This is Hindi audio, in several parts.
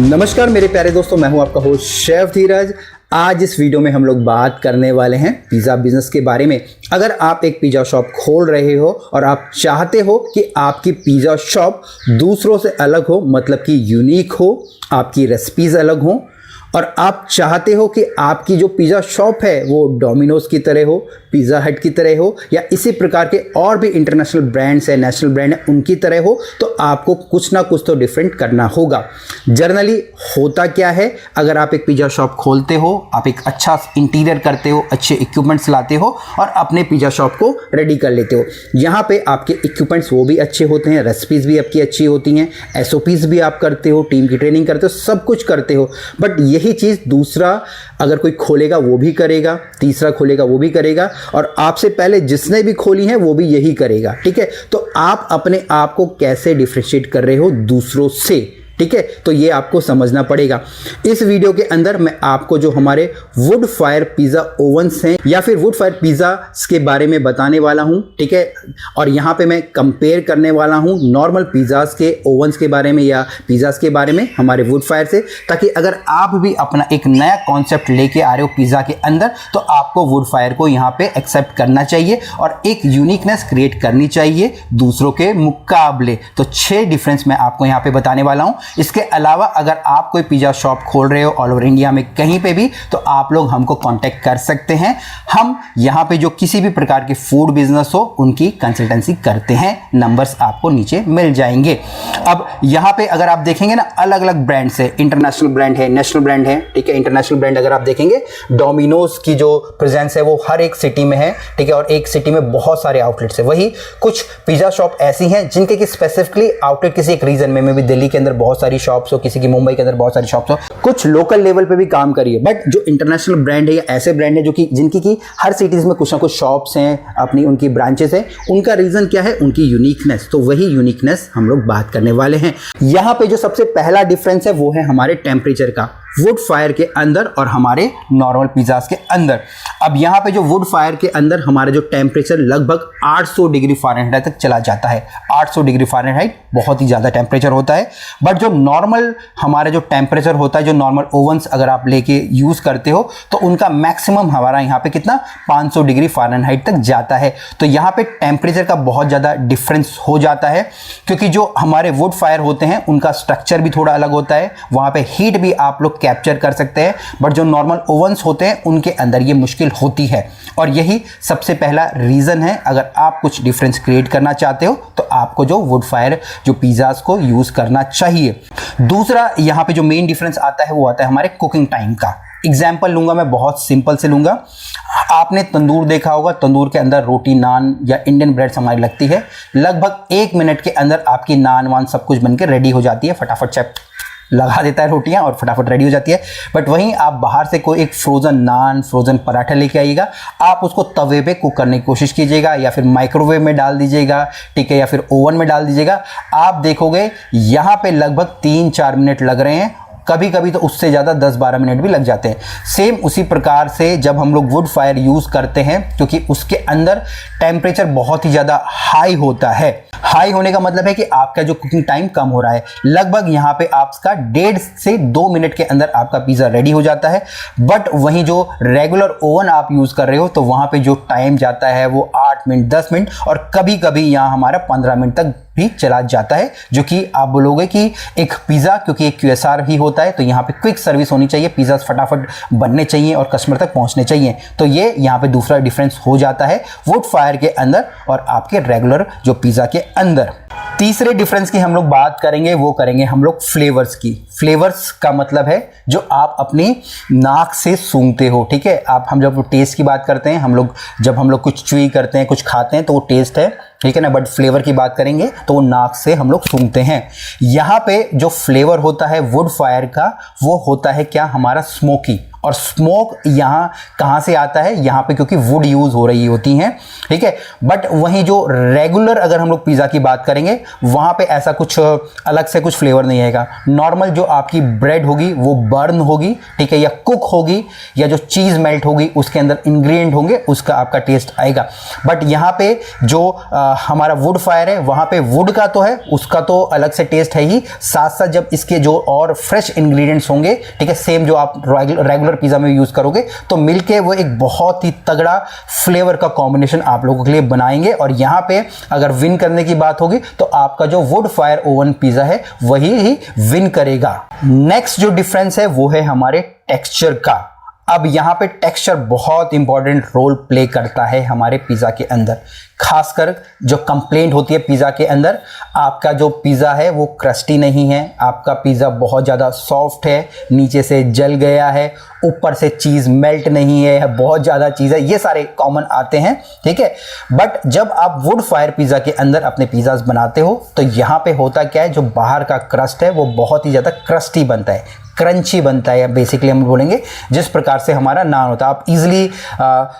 नमस्कार मेरे प्यारे दोस्तों, मैं हूं आपका होस्ट शेफ धीरज। आज इस वीडियो में हम लोग बात करने वाले हैं पिज़्ज़ा बिजनेस के बारे में। अगर आप एक पिज़्ज़ा शॉप खोल रहे हो और आप चाहते हो कि आपकी पिज़्ज़ा शॉप दूसरों से अलग हो, मतलब कि यूनिक हो, आपकी रेसिपीज़ अलग हो, और आप चाहते हो कि आपकी जो पिज़्ज़ा शॉप है वो डोमिनोज की तरह हो, पिज़्ज़ा हट की तरह हो, या इसी प्रकार के और भी इंटरनेशनल ब्रांड्स है, नेशनल ब्रांड है, उनकी तरह हो, तो आपको कुछ ना कुछ तो डिफरेंट करना होगा। जनरली होता क्या है, अगर आप एक पिज़्ज़ा शॉप खोलते हो, आप एक अच्छा इंटीरियर करते हो, अच्छे इक्विपमेंट्स लाते हो और अपने पिज़्ज़ा शॉप को रेडी कर लेते हो। यहाँ पे आपके इक्विपमेंट्स वो भी अच्छे होते हैं, रेसिपीज़ भी आपकी अच्छी होती हैं, SOPs भी आप करते हो, टीम की ट्रेनिंग करते हो, सब कुछ करते हो। बट यही चीज़ दूसरा अगर कोई खोलेगा वो भी करेगा, तीसरा खोलेगा वो भी करेगा, और आपसे पहले जिसने भी खोली है वो भी यही करेगा। ठीक है, तो आप अपने आप को कैसे डिफरेंशिएट कर रहे हो दूसरों से, ठीक है, तो ये आपको समझना पड़ेगा। इस वीडियो के अंदर मैं आपको जो हमारे वुड फायर पिज़्ज़ा ओवन्स हैं या फिर वुड फायर पिज़्ज़ा के बारे में बताने वाला हूं, ठीक है, और यहाँ पे मैं कंपेयर करने वाला हूं नॉर्मल पिज़्ज़ास के ओवन्स के बारे में या पिज़्ज़ास के बारे में हमारे वुड फायर से, ताकि अगर आप भी अपना एक नया कॉन्सेप्ट लेके आ रहे हो पिज़्ज़ा के अंदर, तो आपको वुड फायर को यहाँ पे एक्सेप्ट करना चाहिए और एक यूनिकनेस क्रिएट करनी चाहिए दूसरों के मुकाबले। तो 6 डिफरेंस मैं आपको यहाँ पे बताने वाला हूँ। इसके अलावा अगर आप कोई पिज़्ज़ा शॉप खोल रहे हो ऑल ओवर इंडिया में कहीं पे भी, तो आप लोग हमको कांटेक्ट कर सकते हैं। हम यहाँ पे जो किसी भी प्रकार के फूड बिजनेस हो उनकी कंसल्टेंसी करते हैं, नंबर्स आपको नीचे मिल जाएंगे। अब यहाँ पे अगर आप देखेंगे ना, अलग अलग ब्रांड्स है, इंटरनेशनल ब्रांड है, नेशनल ब्रांड है, ठीक है। इंटरनेशनल ब्रांड अगर आप देखेंगे, डोमिनोज की जो प्रेजेंस है वो हर एक सिटी में है, ठीक है, और एक सिटी में बहुत सारे आउटलेट्स है। वही कुछ पिज़्ज़ा शॉप ऐसी हैं जिनके कि स्पेसिफिकली आउटलेट किसी एक रीजन में भी दिल्ली के अंदर बहुत सारी शॉप्स हो, किसी की मुंबई के अंदर बहुत सारी शॉप्स हो, कुछ लोकल लेवल पे भी काम करिए। बट जो इंटरनेशनल ब्रांड है या ऐसे ब्रांड है जो कि जिनकी की हर सिटीज में कुछ ना कुछ शॉप्स हैं, अपनी उनकी ब्रांचेस हैं, उनका रीजन क्या है? उनकी यूनिकनेस। तो वही यूनिकनेस हम लोग बात करने वाले हैं। यहाँ पे जो सबसे पहला डिफरेंस है वो है हमारे टेम्परेचर का, वुड फायर के अंदर और हमारे नॉर्मल पिज़्ज़ास के अंदर। अब यहाँ पे जो वुड फायर के अंदर हमारा जो टेम्परेचर लगभग 800 डिग्री फ़ारेनहाइट तक चला जाता है। 800 डिग्री फ़ारेनहाइट बहुत ही ज़्यादा टेम्परेचर होता है। बट जो नॉर्मल हमारा जो टेम्परेचर होता है, जो नॉर्मल ओवंस अगर आप लेके यूज़ करते हो, तो उनका मैक्सिमम हमारा यहाँ पे कितना 500 डिग्री फ़ारेनहाइट तक जाता है। तो यहाँ पे टेम्परेचर का बहुत ज़्यादा डिफरेंस हो जाता है, क्योंकि जो हमारे वुड फायर होते हैं उनका स्ट्रक्चर भी थोड़ा अलग होता है, वहाँ पे हीट भी आप लोग कैप्चर कर सकते हैं। बट जो नॉर्मल ओवंस होते हैं उनके अंदर ये मुश्किल होती है, और यही सबसे पहला रीजन है। अगर आप कुछ डिफरेंस क्रिएट करना चाहते हो तो आपको जो वुड फायर जो पिज़्ज़ास को यूज करना चाहिए। दूसरा यहाँ पे जो मेन डिफरेंस आता है वो आता है हमारे कुकिंग टाइम का। एग्जाम्पल लूंगा मैं, बहुत सिंपल से लूंगा। आपने तंदूर देखा होगा, तंदूर के अंदर रोटी, नान या इंडियन ब्रेड हमारी लगती है। लगभग 1 मिनट के अंदर आपकी नान वान सब कुछ बनकर रेडी हो जाती है, फटाफट चेप लगा देता है रोटियां और फटाफट रेडी हो जाती है। बट वहीं आप बाहर से कोई एक फ्रोजन नान, फ्रोजन पराठा लेके आइएगा, आप उसको तवे पे कुक करने की कोशिश कीजिएगा या फिर माइक्रोवेव में डाल दीजिएगा, ठीक है, या फिर ओवन में डाल दीजिएगा। आप देखोगे यहाँ पे लगभग 3-4 मिनट लग रहे हैं, कभी कभी तो उससे ज़्यादा 10-12 मिनट भी लग जाते हैं। सेम उसी प्रकार से जब हम लोग वुड फायर यूज़ करते हैं, क्योंकि उसके अंदर टेम्परेचर बहुत ही ज़्यादा हाई होता है। हाई होने का मतलब है कि आपका जो कुकिंग टाइम कम हो रहा है। लगभग यहाँ पे आपका 1.5 से 2 मिनट के अंदर आपका पिज़्ज़ा रेडी हो जाता है। बट वहीं जो रेगुलर ओवन आप यूज़ कर रहे हो, तो वहाँ पे जो टाइम जाता है वो 8 मिनट, 10 मिनट, और कभी कभी यहाँ हमारा 15 मिनट तक भी चला जाता है। जो कि आप बोलोगे कि एक पिज़्ज़ा, क्योंकि एक QSR ही होता है, तो यहाँ पे क्विक सर्विस होनी चाहिए, पिज़्ज़ा फटाफट बनने चाहिए और कस्टमर तक पहुँचने चाहिए। तो ये यहाँ पे दूसरा डिफरेंस हो जाता है वुड फायर के अंदर और आपके रेगुलर जो पिज़्ज़ा के अंदर। तीसरे डिफरेंस की हम लोग बात करेंगे, वो करेंगे हम लोग फ्लेवर्स की। फ्लेवर्स का मतलब है जो आप अपनी नाक से सूंघते हो, ठीक है। हम जब टेस्ट की बात करते हैं, जब हम लोग कुछ च्यूई करते हैं, कुछ खाते हैं, तो वो टेस्ट है, ठीक है ना। बट फ्लेवर की बात करेंगे तो वो नाक से हम लोग सूंघते हैं। यहाँ पे जो फ्लेवर होता है वुड फायर का, वो होता है क्या? हमारा स्मोकी। और स्मोक यहाँ कहाँ से आता है, यहाँ पे क्योंकि वुड यूज़ हो रही होती हैं, ठीक है। बट वहीं जो रेगुलर अगर हम लोग पिज़्ज़ा की बात करेंगे वहाँ पे ऐसा कुछ अलग से कुछ फ्लेवर नहीं आएगा। नॉर्मल जो आपकी ब्रेड होगी वो बर्न होगी, ठीक है, या कुक होगी, या जो चीज़ मेल्ट होगी उसके अंदर इंग्रेडिएंट होंगे, उसका आपका टेस्ट आएगा। बट यहाँ पे जो हमारा वुड फायर है वहाँ पे वुड का तो है, उसका तो अलग से टेस्ट है ही, साथ साथ जब इसके जो और फ्रेश इंग्रेडिएंट्स होंगे, ठीक है, सेम जो आप रेगुलर पिज़्ज़ा में यूज़ करोगे, तो मिलके वो एक बहुत ही तगड़ा फ्लेवर का कॉम्बिनेशन आप लोगों के लिए बनाएंगे। और यहाँ पे अगर विन करने की बात होगी तो आपका जो वुड फायर ओवन पिज़्ज़ा है वही ही विन करेगा। नेक्स्ट जो डिफरेंस है वो है हमारे टेक्सचर का। अब यहाँ पे टेक्सचर बहुत इंपॉर्टेंट रोल प्ले करता है हमारे पिज़्ज़ा के अंदर। खासकर जो कंप्लेंट होती है पिज़्ज़ा के अंदर, आपका जो पिज़्ज़ा है वो क्रस्टी नहीं है, आपका पिज़्ज़ा बहुत ज़्यादा सॉफ्ट है, नीचे से जल गया है, ऊपर से चीज़ मेल्ट नहीं है, बहुत ज़्यादा चीज़ है, ये सारे कॉमन आते हैं, ठीक है। बट जब आप वुड फायर पिज़्ज़ा के अंदर अपने पिज़्ज़ाज बनाते हो तो यहाँ पे होता क्या है, जो बाहर का क्रस्ट है वो बहुत ही ज़्यादा क्रस्टी बनता है, क्रंची बनता है, बेसिकली हम बोलेंगे जिस प्रकार से हमारा नान होता है। आप इजीली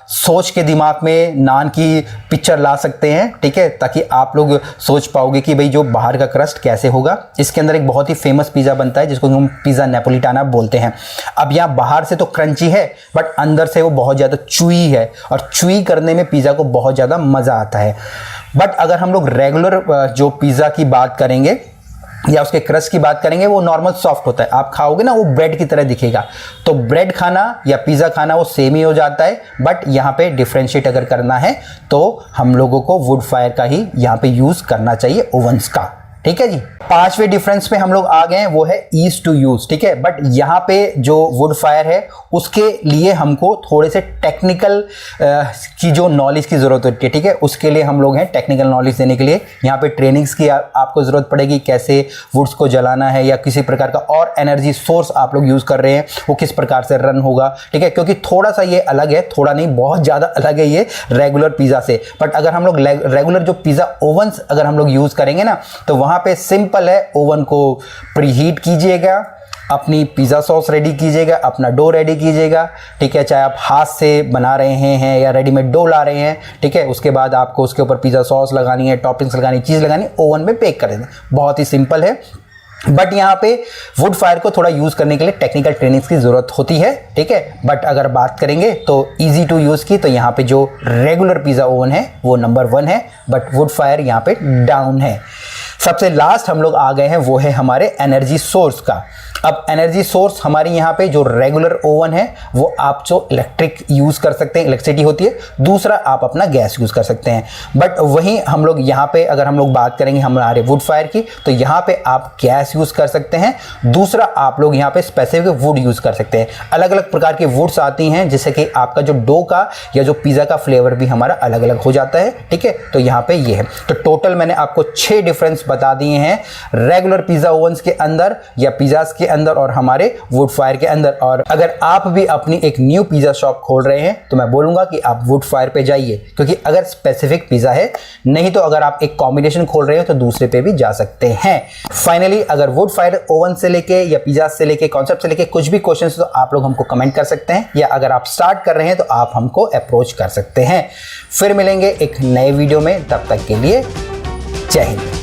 सोच के दिमाग में नान की पिक्चर ला सकते हैं, ठीक है, ताकि आप लोग सोच पाओगे कि भाई जो बाहर का क्रस्ट कैसे होगा। इसके अंदर एक बहुत ही फेमस पिज़्ज़ा बनता है जिसको हम पिज़्ज़ा नेपोलिटाना बोलते हैं। अब यहाँ बाहर से तो क्रंची है बट अंदर से वो बहुत ज़्यादा चुई है, और चुई करने में पिज़्ज़ा को बहुत ज़्यादा मज़ा आता है। बट अगर हम लोग रेगुलर जो पिज़्ज़ा की बात करेंगे या उसके क्रस्ट की बात करेंगे, वो नॉर्मल सॉफ्ट होता है, आप खाओगे ना वो ब्रेड की तरह दिखेगा। तो ब्रेड खाना या पिज़्ज़ा खाना वो सेम ही हो जाता है। बट यहाँ पे डिफ्रेंशिएट अगर करना है तो हम लोगों को वुड फायर का ही यहाँ पे यूज़ करना चाहिए ओवंस का, ठीक है जी। पांचवें डिफरेंस पे हम लोग आ गए हैं, वो है ईज टू यूज, ठीक है। बट यहाँ पे जो वुड फायर है उसके लिए हमको थोड़े से टेक्निकल की जो नॉलेज की ज़रूरत होती है, ठीक है। उसके लिए हम लोग हैं टेक्निकल नॉलेज देने के लिए। यहाँ पे ट्रेनिंग्स की आपको ज़रूरत पड़ेगी, कैसे वुड्स को जलाना है या किसी प्रकार का और एनर्जी सोर्स आप लोग यूज़ कर रहे हैं वो किस प्रकार से रन होगा, ठीक है। क्योंकि थोड़ा सा ये अलग है, थोड़ा नहीं बहुत ज़्यादा अलग है ये रेगुलर पिज़्ज़ा से। बट अगर हम लोग रेगुलर जो पिज़्ज़ा ओवंस अगर हम लोग यूज़ करेंगे ना, तो वहाँ पे सिंपल है, ओवन को प्रीहीट कीजिएगा, अपनी पिज़्ज़ा सॉस रेडी कीजिएगा, अपना डो रेडी कीजिएगा, ठीक है। चाहे आप हाथ से बना रहे हैं या रेडीमेड डो ला रहे हैं, ठीक है। उसके बाद आपको उसके ऊपर पिज़्ज़ा सॉस लगानी है, टॉपिंग्स लगानी, चीज़ लगानी, ओवन में बेक कर देना, बहुत ही सिंपल है। बट यहाँ पे वुड फायर को थोड़ा यूज़ करने के लिए टेक्निकल ट्रेनिंग्स की ज़रूरत होती है, ठीक है। बट अगर बात करेंगे तो इजी टू यूज़ की, तो यहाँ पे जो रेगुलर पिज़्ज़ा ओवन है वो नंबर 1 है, बट वुड फायर यहाँ पे डाउन है। सबसे लास्ट हम लोग आ गए हैं वो है हमारे एनर्जी सोर्स का। अब एनर्जी सोर्स हमारी यहाँ पे जो रेगुलर ओवन है वो आप जो इलेक्ट्रिक यूज़ कर सकते हैं, इलेक्ट्रिसिटी होती है, दूसरा आप अपना गैस यूज़ कर सकते हैं। बट वहीं हम लोग यहाँ पे अगर हम लोग बात करेंगे हमारे वुड फायर की, तो यहाँ पे आप गैस यूज़ कर सकते हैं, दूसरा आप लोग यहाँ पे स्पेसिफिक वुड यूज़ कर सकते हैं। अलग अलग प्रकार के वुड्स आती हैं जिससे कि आपका जो डो का या जो पिज़्ज़ा का फ्लेवर भी हमारा अलग अलग हो जाता है, ठीक है। तो यहाँ पे ये है। तो टोटल मैंने आपको 6 डिफरेंस बता दिए हैं रेगुलर पिज़्ज़ा ओवंस के अंदर या पिज़्ज़ास के अंदर और हमारे वुड फायर के अंदर। और अगर आप भी अपनी एक न्यू पिज़्ज़ा शॉप खोल रहे हैं तो मैं बोलूँगा कि आप वुड फायर पे जाइए, क्योंकि अगर स्पेसिफिक पिज़्ज़ा है, नहीं तो अगर आप एक कॉम्बिनेशन खोल रहे हो तो दूसरे पे भी जा सकते हैं। फाइनली अगर वुड फायर ओवन से लेके या पिज़्ज़ा से लेके कॉन्सेप्ट से लेके कुछ भी क्वेश्चंस तो आप लोग हमको कमेंट कर सकते हैं, या अगर आप स्टार्ट कर रहे हैं तो आप हमको अप्रोच कर सकते हैं। फिर मिलेंगे एक नए वीडियो में, तब तक के लिए जय हिंद।